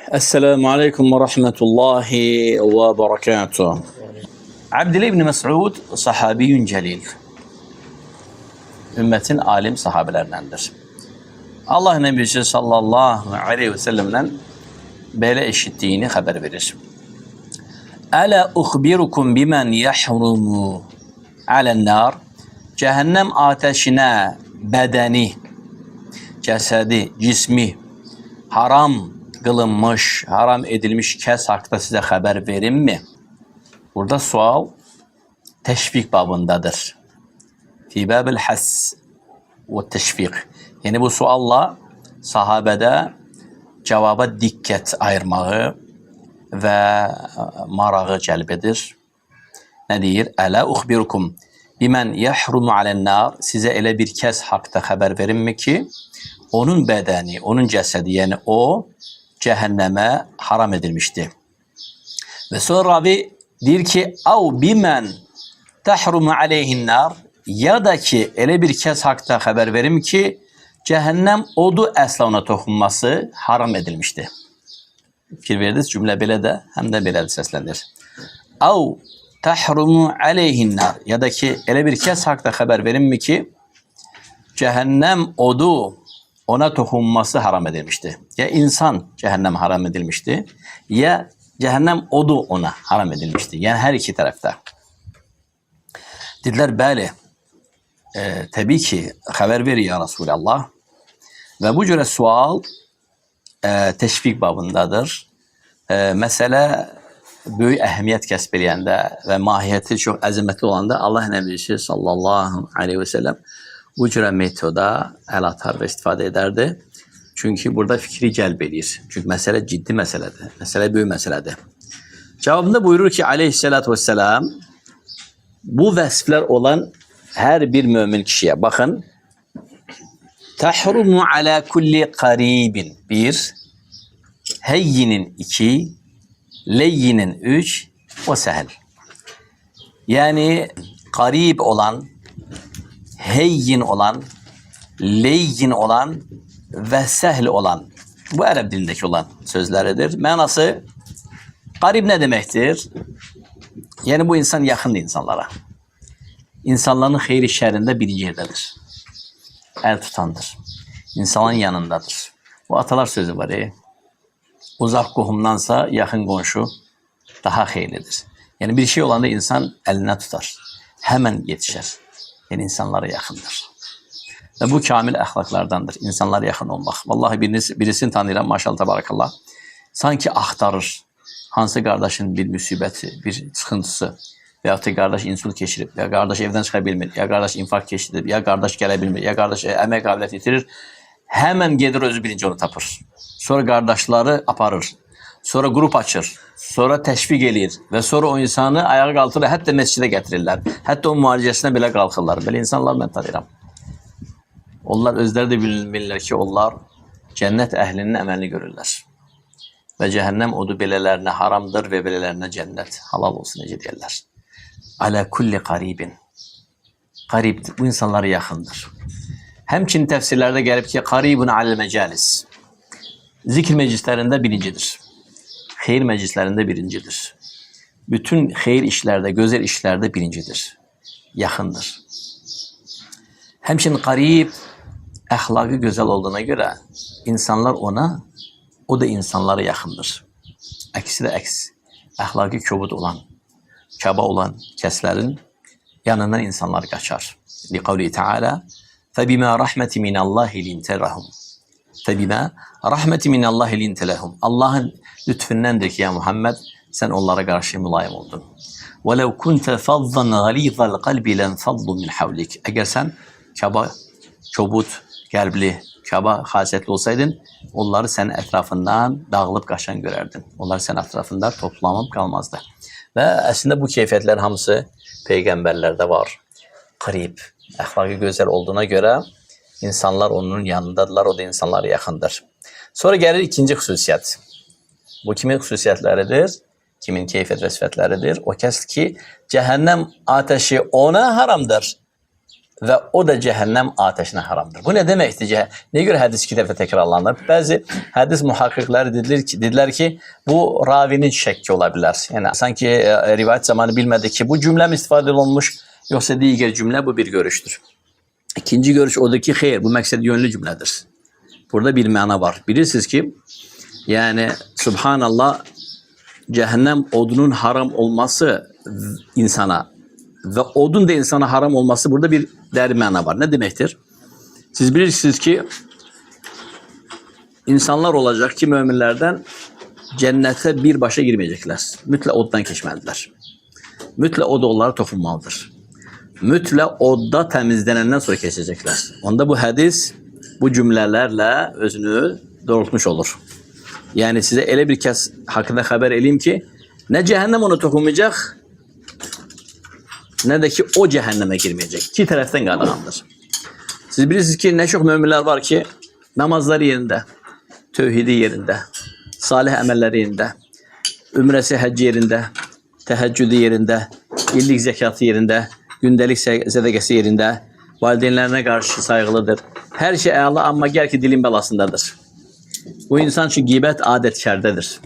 السلام عليكم ورحمة الله وبركاته. عبد الله بن Mes'ud sahabiyün celil. Ümmetin alim sahabelerindendir. Allah Nebisi sallallahu aleyhi ve sellem'den böyle eşittiğini haber verir. Ala ukhbirukum bimen yahrumu alen nar. Cehennem ateşine bedeni, cesedi, cismi haram kılınmış, haram edilmiş kes hakkında size haber verim mi? Burada sual teşvik babındadır. Fi babil has ve teşvik. Yani bu sualla sahabede cevaba dikkat ayırmağı ve marağı celbedir. Ne deyir? Ela ukhbirukum bimen yahrumu alen nar. Size ele bir kes hakta haber verim mi ki onun bedeni, onun cesedi yani o cehenneme haram edilmişti. Ve sonra Rabi diyor ki av bimen tahrumu aleyhin nar, ya da ki ele bir kez hakta haber verim ki cehennem odu əsla ona toxunması haram edilmişti. Fikir verdiniz, cümle belə də hem de belə də səslənir. Av tahrumu aleyhin nar, ya da ki ele bir kez hakta haber verim mi ki cehennem odu ona toxunması haram edilmişti. Ya insan cehennem haram edilmişti, ya cehennem odu ona haram edilmişti. Yani her iki tarafta. Dediler bəli, tabii ki haber ver ya Resulallah. Ve bu cüre sual teşvik babındadır. Mesele böyük əhəmiyyət kəsb eləyəndə və mahiyyəti çox əzəmətli olanda Allah Nəbisi sallallahu aleyhi ve sellem bu cürə metoda el atar ve istifade ederdi. Çünkü burada fikri celb edir. Çünkü mesele ciddi meseledir. Mesele büyük meseledir. Cevabında buyurur ki aleyhissalatü vesselam bu vasıflar olan her bir mümin kişiye bakın. Tahrumu ala kulli qaribin. Bir. Heyyinin iki. Leyyinin üç. Ve sehel. Yani qarib olan, heyyin olan, leyyin olan ve sehl olan, bu Arap dilindeki olan sözleridir. Manası garib ne demektir? Yani bu insan yakın insanlara. İnsanların hayri şerrinde birinci yerdedir. El tutandır. İnsanın yanındadır. Bu atalar sözü var. Uzak qohumdansa yakın komşu daha hayırlıdır. Yani bir şey olanda insan eline tutar. Hemen yetişir. Yani insanlara yakındır. Ve bu kamil ahlaklardandır. İnsanlara yakın olmak. Vallahi birisini tanıyıram maşallah tabarakallah. Sanki axtarır. Hansı kardeşin bir müsibeti, bir sıkıntısı veyahut da kardeş insult geçirip, ya kardeş evden çıka bilmir, ya kardeş infarkt geçirip, ya kardeş gələ bilmir, ya kardeş əmək qabiliyyəti yitirir. Hemen gelir özü birinci onu tapır. Sonra kardeşleri aparır. Sonra grup açır. Sonra teşvik edir. Ve sonra o insanı ayağa kaldırır. Hatta mescide getirirler. Hatta o mualicesine bile kalkırlar. Böyle insanlar ben tanıyorum. Onlar özleri de bilirler ki onlar cennet ehlinin emelini görürler. Ve cehennem odu belelerine haramdır ve belelerine cennet. Halal olsun nece derler. Ala kulli qaribin. Qarib bu insanlara yakındır. Hemçin tefsirlerde gelip ki qaribun alel mecalis. Zikir meclislerinde birincidir. Hayır meclislerinde birincidir. Bütün hayır işlerde, güzel işlerde birincidir. Yakındır. Hemçin qarib ahlakı güzel olduğuna göre insanlar ona, o da insanlara yakındır. Aksi de aks. Ahlakı köbut olan, kaba olan keslerin yanından insanlar kaçar. Li kavli Teala فَبِمَا رَحْمَةِ مِنَ اللّٰهِ لِنْتَ لَهُمْ فَبِمَا رَحْمَةِ مِنَ اللّٰهِ لِنْتَ لَهُمْ Allah'ın lütfündendir ki ya Muhammed sen onlara karşı mülayim oldun. وَلَوْ كُنْتَ فَضًّا غَلِيظَ الْقَلْبِ لَنْفَضُّ مِنْ حَوْلِكَ Eğer sen kaba, çobut, kalpli, kaba, hasetli olsaydın onları senin etrafından dağılıp kaçan görerdin. Onlar senin etrafında toplanıp kalmazdı. Ve aslında bu keyfiyetler hamısı peygamberlerde var. Qarib, ahlakı güzel olduğuna göre insanlar onun yanındadırlar, o da insanlara yakındır. Sonra gelir ikinci hususiyet. Bu kimin hususiyetleridir? Kimin keyfiyet ve sıfatleridir? O kes ki cehennem ateşi ona haramdır. ve o da cehennem ateşine haramdır. Bu ne demektir? Ne göre hadis iki defa tekrarlanır? Bazı hadis muhakkikleri dediler ki bu ravinin şekki olabilir. Yani sanki rivayet zamanı bilmedi ki bu cümle mi istifade olunmuş yoksa diğer cümle, bu bir görüştür. İkinci görüş odur ki hayır, bu maksat yönlü cümledir. Burada bir mana var. Bilirsiniz ki yani subhanallah cehennem odunun haram olması insana ve odun da insana haram olması burada bir değerli mana var. Ne demektir? Siz bilirsiniz ki insanlar olacak ki müminlerden cennete bir başa girmeyecekler. Mütle oddan geçmeliler. Mütle od onlara dokunmalıdır. Mütle odda temizlenenden sonra geçecekler. Onda bu hadis bu cümlelerle özünü doğrultmuş olur. Yani size öyle bir kez hakkında haber edeyim ki ne cehennem onu dokunmayacak ne de ki o cehenneme girmeyecek. İki taraftan qadağandır. Siz bilirsiniz ki ne çok müminler var ki namazları yerinde, tevhidi yerinde, salih emelleri yerinde, ümresi, hacci yerinde, teheccüdü yerinde, illik zekatı yerinde, gündelik sedekesi yerinde, valideynlerine karşı saygılıdır. Her şey Allah ama gel ki dilin belasındadır. Bu insan için gıybet adetkardadır.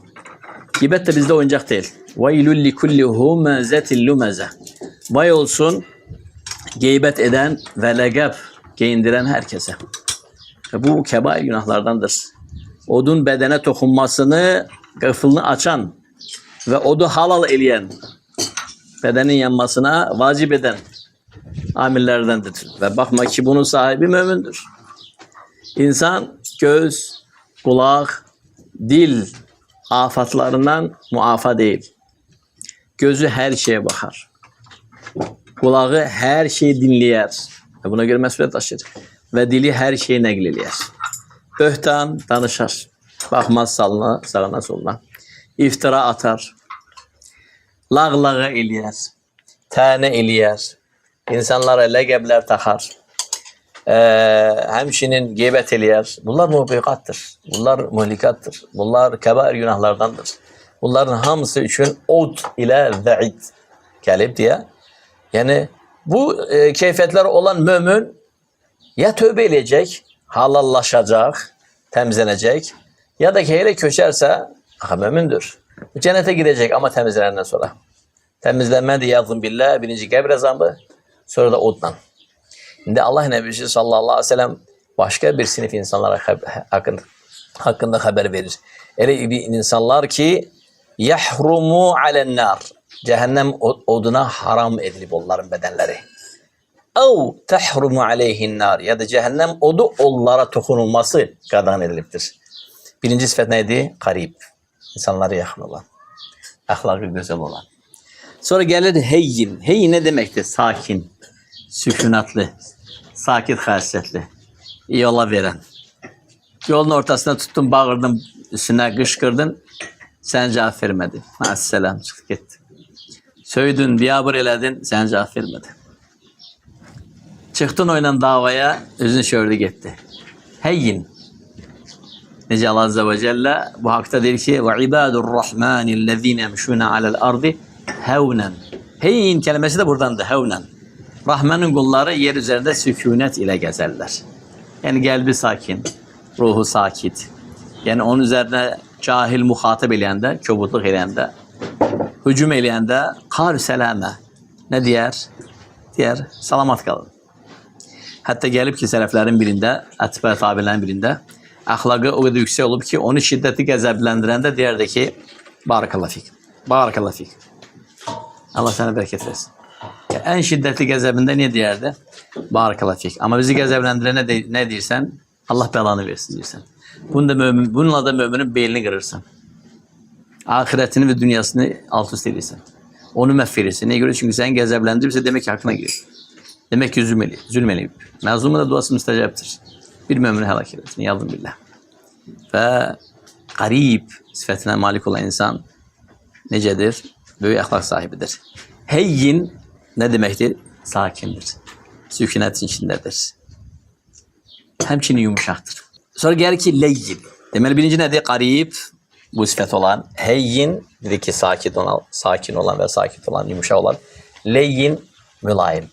Gıybet de bizde oyuncak değil. وَيْلُ لِكُلِّ هُمَزَةٍ لُمَزَةٍ Vay olsun gıybet eden ve legab giyindiren herkese. Bu kebair günahlardandır. Odun bedene dokunmasını, gıfılını açan ve odu halal eleyen, bedenin yanmasına vacip eden amirlerdendir. Ve bakma ki bunun sahibi mümindir. İnsan göz, kulak, dil afatlarından muafa değil. Gözü her şeye bakar. Kulağı her şeyi dinleyer. Ve buna göre mesuliyet taşır. Ve dili her şeyi negleder. Böhtan danışar. Bakmaz sağına soluna. İftira atar. Lağlağı eləyər. Tane eləyər. İnsanlara legebler takar. Hemşinin gıybet eləyər. Bunlar mubiqattır. Bunlar muhlikattır. Bunlar kebair günahlardandır. Bunların hamısı için od ile ve'id gelip diye. Yani bu keyfiyetler olan mümin ya tövbe edecek, halallaşacak, temizlenecek ya da ki hele köşerse mümindir. Cennete gidecek ama temizlenenden sonra. Temizlenme de yazın billah birinci kabir azabı sonra da oddan. Şimdi Allah Nebisi sallallahu aleyhi ve sellem başka bir sınıf insanlara hakkında haber verir. Öyle bir insanlar ki yahrumu alen nar. Cehennem oduna haram edilip onların bedenleri. Ev tahrumu aleyhin nar. Ya da cehennem odu onlara dokunulması qadağan ediliptir. Birinci sıfat neydi? Karib. İnsanlara yakın olan. Ahlakı güzel olan. Sonra gelir heyyin. Heyyin ne demektir? Sakin, sükunatlı, sakit hasiyetli, yola veren. Yolun ortasına tuttun, bağırdın, üstüne kışkırdın, sen cevap vermedi. Selam çıktı gitti. Söydün, biyabır eledin, sen cevap vermedi. Çıktın oynan davaya, özünü şördü gitti. Heyyin. Nece Allah Azze ve Celle bu hakta der ki وَعِبَادُ الرَّحْمَانِ الَّذ۪ينَ يَمْشُونَ عَلَى الْأَرْضِ هَوْنًا Heyyin kelimesi de buradandır, hevnen. Rahman'ın kulları yer üzerinde sükunet ile gezerler. Yani kalbi sakin, ruhu sakit. Yani onun üzerine cahil muhatap eləyəndə, köbutluk eləyəndə, hücum eləyəndə kar selame. Ne diyer? Diyer, salamat kalın. Hatta gelip ki seleflerin birinde, atibə tabirlerin birinde ahlakı o kadar yüksek olup ki onu şiddeti gazablendirende diğerde ki barakallah fik. Barakallah fik. Allah sana bereket versin. En şiddetli gazabında ne diyerdi? Barakallah fik. Ama bizi gazablendirene ne dersen Allah belanı versin dersen. Bununla da müminin belini kırırsan. Ahiretini ve dünyasını alt üst edirsən. Onu məhv Neye göre? Çünkü sen gazablendirirse demek ki hakkına girir. Demek ki zulmeli. Mazlumun da duası müstecaptır. Bir mümini helak edersin. Yazdım billah. Ve garib sıfatına malik olan insan necedir? Böyle ahlak sahibidir. Heyyin ne demektir? Sakindir. Sükunetin içindedir. Hemçinin yumuşaktır. Sonra gelir ki leyyin. Demeli birinci nedir? Garib. Bu sıfat olan. Heyyin dedi ki sakin olan ve sakit olan, yumuşak olan. Leyyin mülayim.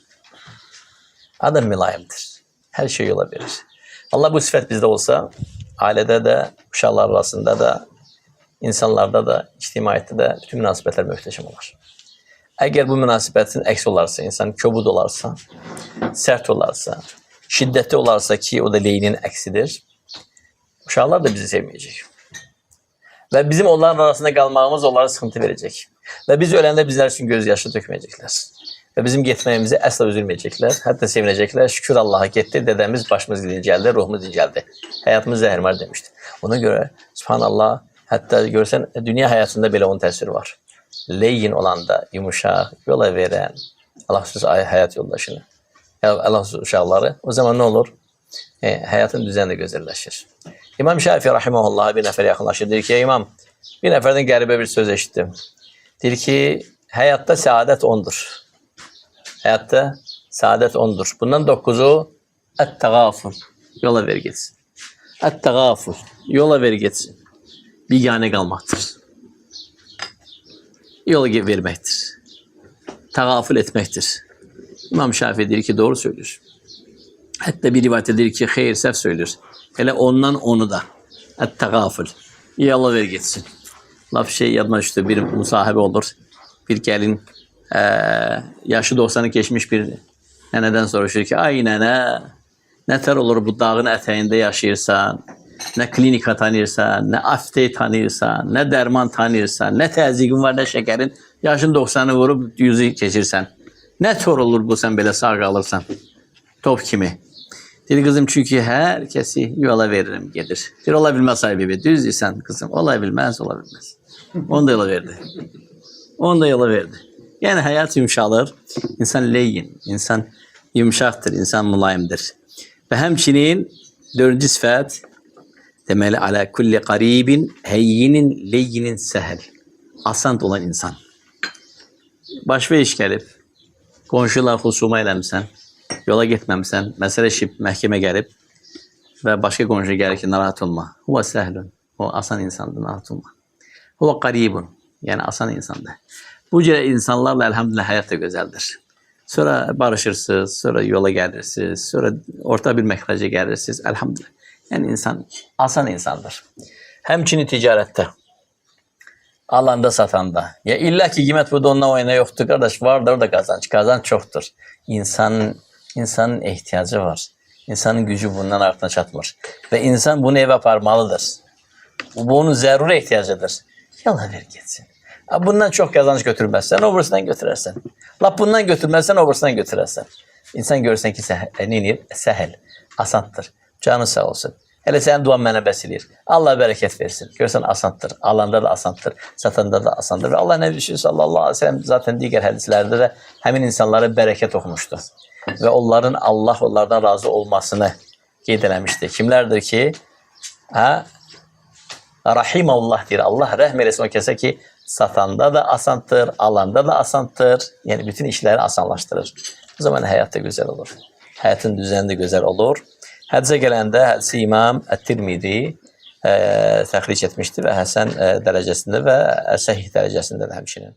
Adam mülayimdir. Her şey yola verir. Allah bu sıfat bizde olsa, ailede de, uşaqlar arasında da, insanlarda da, ictimaiyyətdə də bütün münasibətlər möhtəşəm olar. Əgər bu münasibətin əksi olarsa, insan kobud olarsa, sərt olarsa, şiddətli olarsa ki, o da leyinin əksidir, uşaqlar da bizi sevməyəcək. Və bizim onların arasında qalmağımız onlara sıxıntı verəcək. Və biz öləndə bizlər üçün göz yaşı dökməyəcəklər. Və bizim getməyimizi əsla üzülməyəcəklər. Hətta sevinəcəklər. Şükür Allaha getdi, dədəmiz başımız dincəldi, ruhumuz dincəldi. Həyatımız zəhrimar demişdi. Ona görə subhanallah, hətta görsən dünya həyatında belə onun təsiri var. Leyin olanda yumuşaq, yola verən, Allahsız həyat yoldaşını, Allahsız uşaqları, o zaman nə olur? Həyatın düzəni də gözəlləşir. İmam Şafii rahimehullah bir nəfər yaxınlaşır. Deyir ki, imam, bir nəfərdən qəribə bir söz eşitdim. Deyir ki, həyatda səadət ondur. Həyatda səadət ondur. Bundan 9'u ət-təğaful, yola ver getsin. Ət-təğaful, yola ver getsin. Biganə qalmaqdır. Yola verməkdir. Təğaful etməkdir. İmam Şafii deyir ki, doğru söylüyor. Hətta bir rivayət edir ki, xeyr, səhv söylüyor. Elə ondan onu da. Ət-təğaful, yola ver getsin. Laf şey yadıma düşdü, bir musahibə olur. Bir gəlin yaşı 90'ı geçmiş bir nənədən soruşur ki, ay nənə, nətər olur bu dağın ətəyində yaşayırsan, nə klinika tanıyırsan, nə aftey tanıyırsan, nə dərman tanıyırsan, nə təzyiqin var, nə şəkərin, yaşın 90'ı vurub 100'ü keçirsən. Nətər olur bu sən belə sağ qalırsan, top kimi. Dedi kızım çünkü hər kəsi yola veririm gedir. Bir ola bilməz sahibi, düz deyirsən kızım, ola bilməz, ola bilməz. Onu da yola verdi. Onu da yola verdi. Yani hayat yumuşalır. İnsan leyin, insan yumuşaktır, insan mülayimdir. Ve hemçinin 4. sıfat deməli ala kulli qaribin heyyinin leyinin sehel. Asant olan insan. Baş ve iş gəlib, qonşular xusuma eləmişsən, yola getməmişsən, məsələ şib, məhkəmə gəlib və başqa qonşu gəlir ki, narahat olma. Huva səhlun. O asan insandır, narahat olma. Huva qaribun. Yani asan insandır. Bu cür insanlarla elhamdülillah hayat da güzeldir. Sonra barışırsınız, sonra yola gelirsiniz, sonra orta bir mehraca gelirsiniz. Elhamdülillah. Yani insan asan insandır. Hemçinin ticarette. Alanda satanda. Ya illa ki kıymet burada onunla oyna yoktur kardeş. Vardır da kazanç. Kazanç çoktur. İnsanın ihtiyacı var. İnsanın gücü bundan artına çatmır. Ve insan bunu eve aparmalıdır. Bu onun zeruri ihtiyacıdır. Yola ver gitsin. Bundan çok kazanç götürmezsen, öbürsünden götürersen. Lap bundan götürmezsen, öbürsünden götürersen. İnsan görsen ki sehel, asanttır. Canı sağ olsun. Hele senin duan mənə bəs eləyir. Allah bereket versin. Görsen asanttır. Alanda da asanttır. Satanda da asanttır. Ve Allah Nebi sallallahu aleyhi ve sellem zaten diğer hadislerde de hemin insanlara bereket okumuştu. Ve onların Allah onlardan razı olmasını qeyd eləmişdi. Kimlerdir ki? Rahimullah deyir. Allah rəhm eləsin o kəsə ki, satanda da asanttır, alanda da asanttır. Yani bütün işleri asanlaştırır. O zaman hayat da güzel olur. Hayatın düzeni de güzel olur. Hədsə gələndə hədsi İmam Ət-Tirmidi təxric etmişdi və Həsən dərəcəsində və Səhih dərəcəsində də həmçinin.